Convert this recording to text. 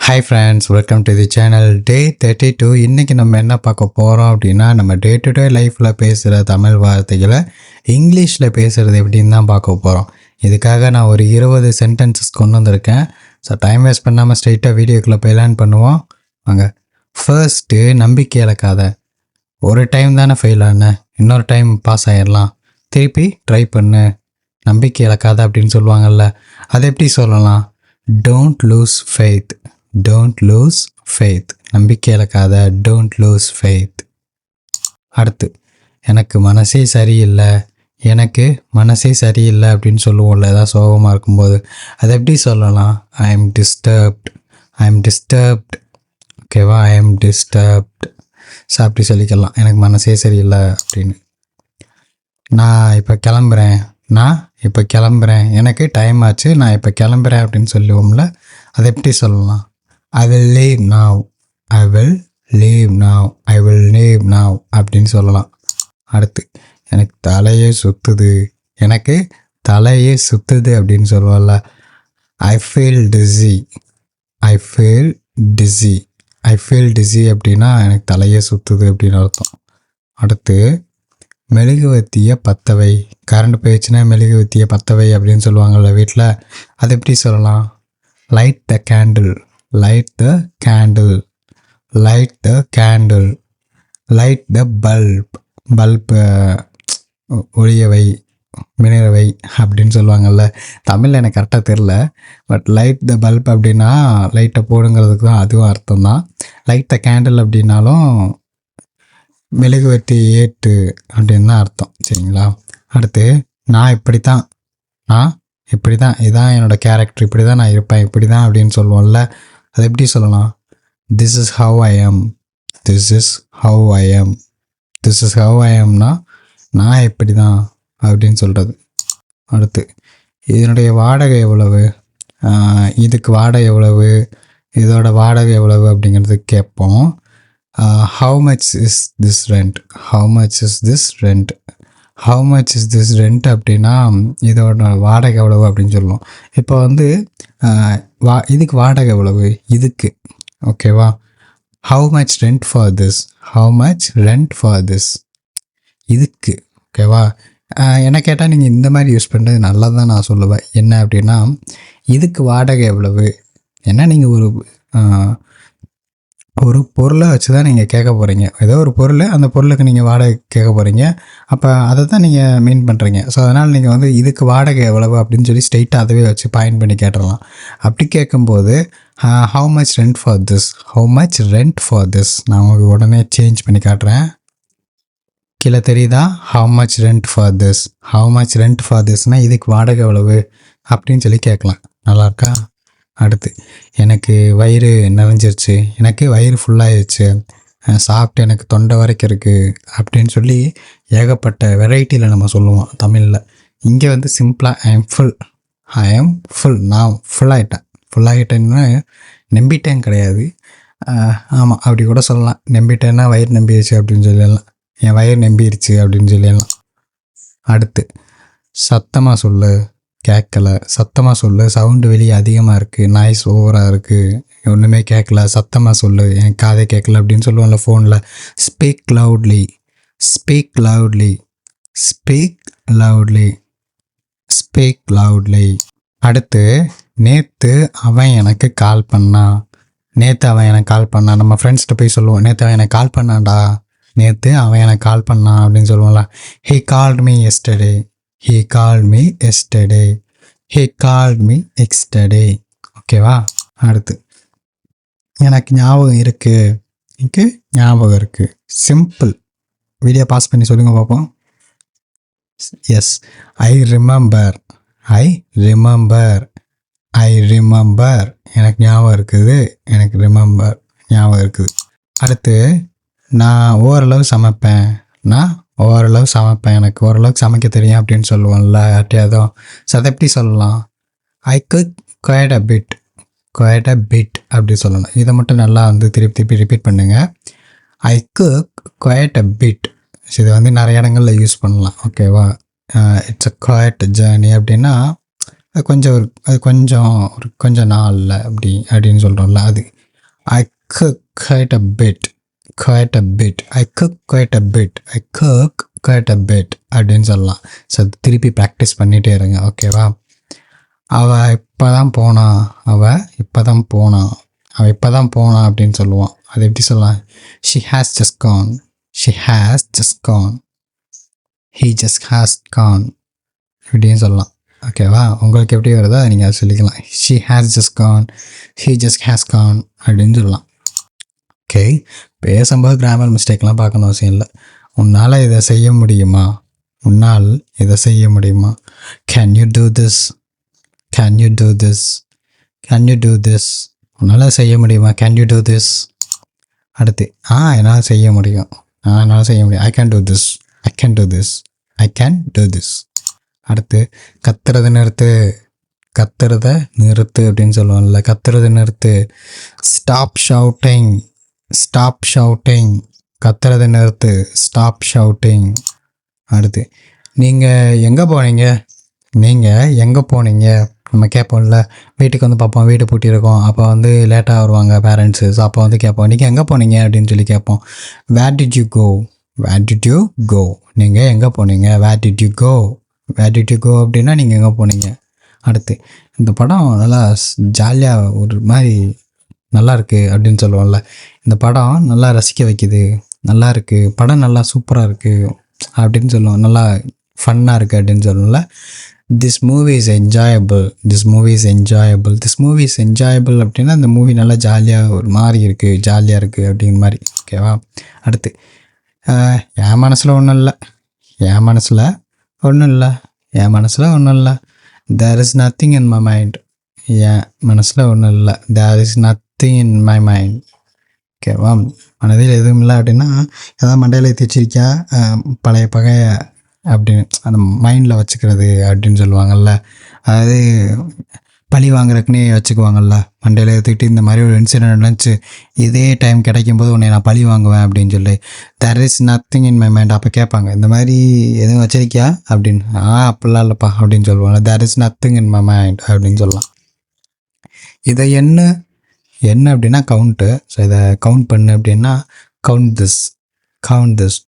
Hi friends, welcome to the channel. Day 32. இன்றைக்கி நம்ம என்ன பார்க்க போகிறோம் அப்படின்னா, நம்ம டே டு டே லைஃப்பில் பேசுகிற தமிழ் வார்த்தைகளை இங்கிலீஷில் பேசுகிறது எப்படின்னு தான் பார்க்க போகிறோம். இதுக்காக நான் ஒரு 20 சென்டென்சஸ் கொண்டு வந்திருக்கேன். ஸோ டைம் வேஸ்ட் பண்ணாமல் ஸ்ட்ரெயிட்டாக வீடியோக்குள்ளே போய் லேர்ன் பண்ணுவோம் வாங்க. ஃபர்ஸ்ட்டு, நம்பிக்கை இழக்காத. ஒரு டைம் தானே ஃபெயில் ஆன, இன்னொரு டைம் பாஸ் ஆகிடலாம், திருப்பி ட்ரை பண்ணு, நம்பிக்கை இழக்காத அப்படின்னு சொல்லுவாங்கள்ல, அதை எப்படி சொல்லலாம்? Don't loose faith. Don't loose faith. நம்பிக்கை இழக்காத, டோன்ட் லூஸ் ஃபெய்த். அடுத்து, எனக்கு மனசே சரியில்லை. எனக்கு மனசே சரியில்லை அப்படின்னு சொல்லுவோம்ல, ஏதாவது சோகமாக இருக்கும்போது. அதை எப்படி சொல்லலாம்? I am disturbed. I am disturbed. ஓகேவா? I am disturbed. ஸோ அப்படி சொல்லிக்கலாம், எனக்கு மனசே சரியில்லை அப்படின்னு. நான் இப்போ கிளம்புறேன், எனக்கு டைம் ஆச்சு, நான் இப்போ கிளம்புறேன் அப்படின்னு சொல்லுவோம்ல, அதை எப்படி சொல்லலாம்? I will leave now. I will leave now. I will leave now அப்படின்னு சொல்லலாம். அடுத்து, எனக்கு தலையே சுற்றுது. எனக்கு தலையே சுற்றுது அப்படின்னு சொல்லுவோம்ல, I feel dizzy. I feel dizzy. I feel dizzy அப்படின்னா எனக்கு தலையே சுற்றுது அப்படின்னு அர்த்தம். அடுத்து, மெழுகுவர்த்தியை பற்றவை. கரண்ட் போயிடுச்சுன்னா மெழுகுவர்த்தியை பற்றவை அப்படின்னு சொல்லுவாங்கள்ல வீட்டில், அதை எப்படி சொல்லலாம்? Light the candle. Light the candle. Light the candle. Light the bulb. Bulb ஒளியவை, மினரவை அப்படின்னு சொல்லுவாங்கள்ல. தமிழில் எனக்கு கரெக்டாக தெரில, பட் லைட் த பல்ப் அப்படின்னா லைட்டை போடுங்கிறதுக்கு தான் அதுவும் அர்த்தம் தான். லைட் த கேண்டில் அப்படின்னாலும் மெழுகுவர்த்தி ஏற்று அப்படின்னு தான் அர்த்தம். சரிங்களா? அடுத்து, நான் இப்படி தான், இதான் என்னோடய கேரக்டர், இப்படி தான் நான் இருப்பேன், இப்படி தான் அப்படின்னு சொல்லுவோம்ல, அதை எப்படி சொல்லலாம்? This is how I am. This is how I am. This is how I எம்னா நான் இப்படி தான் அப்படின்னு சொல்கிறது. அடுத்து, இதனுடைய வாடகை எவ்வளவு, இதுக்கு வாடகை எவ்வளவு, இதோட வாடகை எவ்வளவு அப்படிங்கிறது கேட்போம். How much is this rent. How much is this rent. How much is this rent அப்படின்னா இதோட வாடகை எவ்வளவு அப்படின்னு சொல்லுவோம். இப்போ வந்து இதுக்கு வாடகை எவ்வளவு, இதுக்கு. ஓகேவா? How much rent for this. How much rent for this, இதுக்கு. ஓகேவா? என்ன கேட்டால் நீங்கள் இந்த மாதிரி யூஸ் பண்ணுறது நல்லது தான் நான் சொல்லுவேன். என்ன அப்படின்னா, இதுக்கு வாடகை எவ்வளவு. ஏன்னா நீங்கள் ஒரு பொருளை வச்சு தான் நீங்கள் கேட்க போகிறீங்க. ஏதோ ஒரு பொருள், அந்த பொருளுக்கு நீங்கள் வாடகை கேட்க போகிறீங்க, அப்போ அதை தான் நீங்கள் மீன் பண்ணுறீங்க. ஸோ அதனால் நீங்கள் வந்து இதுக்கு வாடகை எவ்வளவு அப்படின்னு சொல்லி ஸ்ட்ரெயிட்டாக அதுவே வச்சு பாயிண்ட் பண்ணி கேட்டுடலாம். அப்படி கேட்கும்போது how much rent for this. How much rent for this. நான் உங்களுக்கு உடனே சேஞ்ச் பண்ணி காட்டுறேன். கீழே தெரியுதா? How much rent for this. How much rent for திஸ்னால் இதுக்கு வாடகை எவ்வளவு அப்படின்னு சொல்லி கேட்கலாம். நல்லாயிருக்கா? அடுத்து, எனக்கு வயிறு நிறைஞ்சிருச்சு, எனக்கு வயிறு ஃபுல்லாகிடுச்சு, சாப்பிட்டு எனக்கு தொண்டை வரைக்கும் இருக்குது அப்படின்னு சொல்லி ஏகப்பட்ட வெரைட்டியில் நம்ம சொல்லுவோம் தமிழில். இங்கே வந்து சிம்பிளாக I am full. I am full. நான் ஃபுல்லாகிட்டேன்னா நம்பிட்டேன் கிடையாது. ஆமாம், அப்படி கூட சொல்லலாம். நம்பிட்டேன்னா வயிறு நம்பிடுச்சு அப்படின்னு சொல்லிடலாம். என் வயிறு நம்பிடுச்சு அப்படின்னு சொல்லிடலாம். அடுத்து, சத்தமாக சொல்லு, கேட்கல. சத்தமாக சொல்லு, சவுண்டு வெளியே அதிகமாக இருக்குது, நாய்ஸ் ஓவராக இருக்குது, ஒன்றுமே கேட்கல, சத்தமாக சொல்லு, எனக்கு காதை கேட்கல அப்படின்னு சொல்லுவோம்ல ஃபோனில். Speak loudly. Speak loudly. Speak loudly. Speak loudly. அடுத்து, நேற்று அவன் எனக்கு கால் பண்ணான். நேற்று அவன் எனக்கு கால் பண்ணான். நம்ம ஃப்ரெண்ட்ஸ்கிட்ட போய் சொல்லுவோம், நேற்று அவன் எனக்கு கால் பண்ணான்டா, நேற்று அவன் எனக்கு கால் பண்ணான் அப்படின்னு சொல்லுவோம்ல. He called me yesterday. He called me yesterday. He called me yesterday. ஓகேவா? அடுத்து, எனக்கு ஞாபகம் இருக்குது. சிம்பிள். வீடியோ பாஸ் பண்ணி சொல்லுங்கள் பார்ப்போம். Yes, I remember. I remember. I remember. எனக்கு ஞாபகம் இருக்குது. எனக்கு ரிமெம்பர் ஞாபகம் இருக்குது. அடுத்து, நான் ஓரளவு சமைப்பேன். எனக்கு ஓரளவுக்கு சமைக்க தெரியும் அப்படின்னு சொல்லுவோம்ல யார்ட்டையாதும். ஸோ அதை எப்படி சொல்லலாம்? I cook quite a bit. Quite a bit அப்படி சொல்லணும். இதை மட்டும் நல்லா வந்து திருப்பி ரிப்பீட் பண்ணுங்கள். I cook quite a bit. So இதை வந்து நிறைய இடங்களில் யூஸ் பண்ணலாம். ஓகேவா? இட்ஸ் அ குவைட் ஜேர்னி அப்படின்னா அது கொஞ்சம் நாளில் அப்படின்னு சொல்கிறோம்ல அது. ஐ cook quite a bit I cook quite a bit அப்படின்னு சொல்லலாம். ஸோ திருப்பி ப்ராக்டிஸ் பண்ணிகிட்டே இருங்க, ஓகேவா? அவள் இப்போ தான் போனா அப்படின்னு சொல்லுவான். அது எப்படி சொல்லலாம்? she has just gone he just has gone இப்படின்னு சொல்லலாம், ஓகேவா? உங்களுக்கு எப்படி வருதோ அதை நீங்கள் சொல்லிக்கலாம். she has just gone, he just has gone அப்படின்னு சொல்லலாம். ஓகே, பேசும்போது கிராமர் மிஸ்டேக்லாம் பார்க்கணும் அவசியம் இல்லை. உன்னால் இதை செய்ய முடியுமா? can you do this உன்னால் செய்ய முடியுமா? can you do this? அடுத்து என்னால் செய்ய முடியும். I can do this. அடுத்து கத்துறதை நிறுத்து அப்படின்னு சொல்லுவோம்ல. கத்துறதை நிறுத்து. ஸ்டாப் ஷவுட்டிங் கத்துறதை நிறுத்து. Stop shouting. அடுத்து நீங்கள் எங்கே போனீங்க நம்ம கேட்போம்ல. வீட்டுக்கு வந்து பார்ப்போம், வீடு பூட்டியிருக்கோம். அப்போ வந்து லேட்டாக வருவாங்க பேரண்ட்ஸு. ஸோ அப்போ வந்து கேட்போம், நீங்கள் எங்கே போனீங்க அப்படின்னு சொல்லி கேட்போம். வேர் டிட் யூ கோ நீங்கள் எங்கே போனீங்க? வேர் டிட் யூ கோ அப்படின்னா நீங்கள் எங்கே போனீங்க? அடுத்து இந்த படம் நல்லா ஜாலியாக ஒரு மாதிரி நல்லா இருக்குது அப்படின்னு சொல்லுவோம்ல. இந்த படம் நல்லா ரசிக்க வைக்குது, நல்லா இருக்குது, படம் நல்லா சூப்பராக இருக்குது அப்படின்னு சொல்லுவோம். நல்லா ஃபன்னாக இருக்குது அப்படின்னு சொல்லுவோம்ல. திஸ் மூவி இஸ் என்ஜாயபிள் அப்படின்னா அந்த மூவி நல்லா ஜாலியாக ஒரு மாதிரி இருக்குது, ஜாலியாக இருக்குது அப்படிங்கிற மாதிரி, ஓகேவா? அடுத்து என் மனசில் ஒன்றும் இல்லை. there is nothing in my mind. என் மனசில் ஒன்றும் இல்லை. there is nothing in my mind. ஓகேவா? மனதில் எதுவும் இல்லை அப்படின்னா ஏதாவது மண்டையில் தேய்ச்சிருக்கா, பழைய பகைய அப்படின்னு அந்த மைண்டில் வச்சுக்கிறது அப்படின்னு சொல்லுவாங்கள்ல. அதாவது பழி வாங்குறதுக்குன்னே வச்சுக்குவாங்கள்ல. மண்டையில் ஏற்றிக்கிட்டு இந்த மாதிரி ஒரு இன்சிடென்ட் நடந்துச்சு, இதே டைம் கிடைக்கும்போது உன்னை நான் பழி வாங்குவேன் அப்படின்னு சொல்லி. there is nothing in my mind. அப்போ கேட்பாங்க, இந்த மாதிரி எதுவும் வச்சிருக்கியா அப்படின்னு. அப்படிலாம் இல்லைப்பா அப்படின்னு சொல்லுவாங்க. there is nothing in my mind அப்படின்னு சொல்லலாம். இதை என்ன அப்படின்னா கவுண்ட்டு. ஸோ இதை கவுண்ட் பண்ணு அப்படின்னா கவுண்ட் திஸ்